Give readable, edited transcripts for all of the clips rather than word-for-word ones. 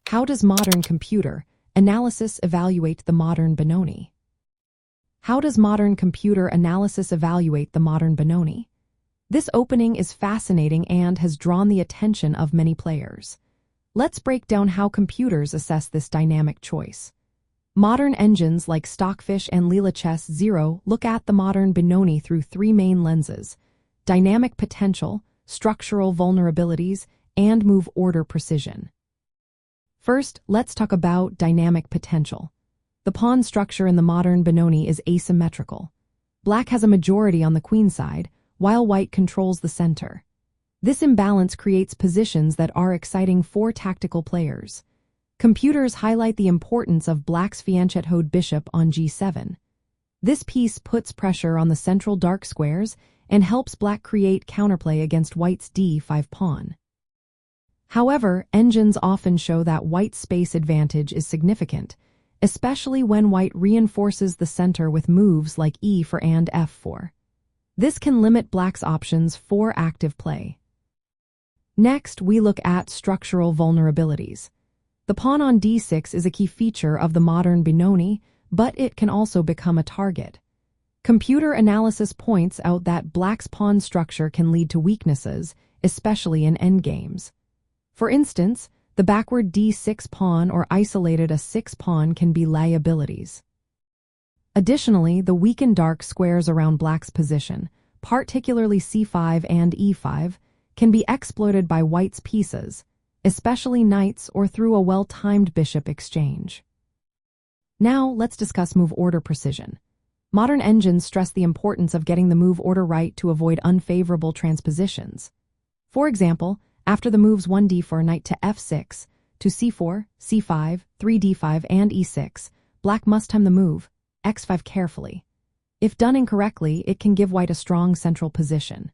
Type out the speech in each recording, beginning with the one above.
How does modern computer analysis evaluate the modern Benoni? How does modern computer analysis evaluate the modern Benoni? This opening is fascinating and has drawn the attention of many players. Let's break down how computers assess this dynamic choice. Modern engines like Stockfish and Leela Chess 0 look at the modern Benoni through three main lenses: dynamic potential, structural vulnerabilities, and move order precision. First, let's talk about dynamic potential. The pawn structure in the modern Benoni is asymmetrical. Black has a majority on the queen side, while white controls the center. This imbalance creates positions that are exciting for tactical players. Computers highlight the importance of black's fianchetto bishop on g7. This piece puts pressure on the central dark squares and helps black create counterplay against white's d5 pawn. However, engines often show that white's space advantage is significant, especially when white reinforces the center with moves like e for and f4. This can limit black's options for active play. Next, we look at structural vulnerabilities. The pawn on d6 is a key feature of the modern Benoni, but it can also become a target. Computer analysis points out that black's pawn structure can lead to weaknesses, especially in endgames. For instance, the backward d6 pawn or isolated a6 pawn can be liabilities. Additionally, the weakened dark squares around black's position, particularly c5 and e5, can be exploited by white's pieces, especially knights or through a well-timed bishop exchange. Now, let's discuss move order precision. Modern engines stress the importance of getting the move order right to avoid unfavorable transpositions. For example, after the moves 1d4 knight to f6, to c4, c5, 3d5, and e6, black must time the move x5 carefully. If done incorrectly, it can give white a strong central position.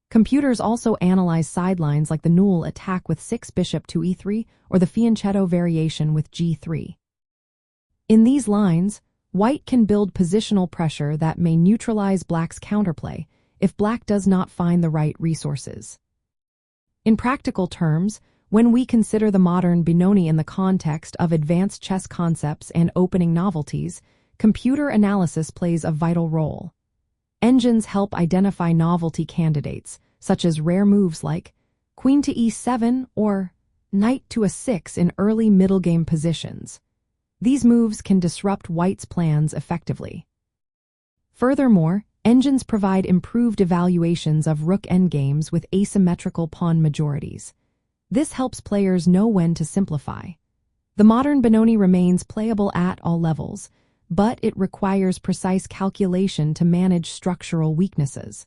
Computers also analyze sidelines like the null attack with 6 bishop to e3 or the fianchetto variation with g3. In these lines, white can build positional pressure that may neutralize black's counterplay if black does not find the right resources. In practical terms, when we consider the modern Benoni in the context of advanced chess concepts and opening novelties, computer analysis plays a vital role. Engines help identify novelty candidates, such as rare moves like queen to e7 or knight to a6 in early middle game positions. These moves can disrupt white's plans effectively. Furthermore, engines provide improved evaluations of rook endgames with asymmetrical pawn majorities. This helps players know when to simplify. The modern Benoni remains playable at all levels, but it requires precise calculation to manage structural weaknesses.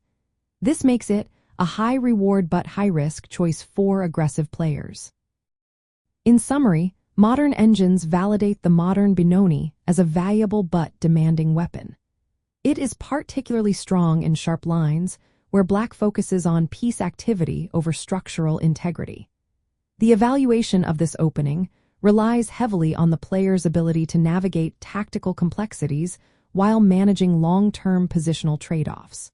This makes it a high-reward but high-risk choice for aggressive players. In summary, modern engines validate the modern Benoni as a valuable but demanding weapon. It is particularly strong in sharp lines, where black focuses on piece activity over structural integrity. The evaluation of this opening relies heavily on the player's ability to navigate tactical complexities while managing long-term positional trade-offs.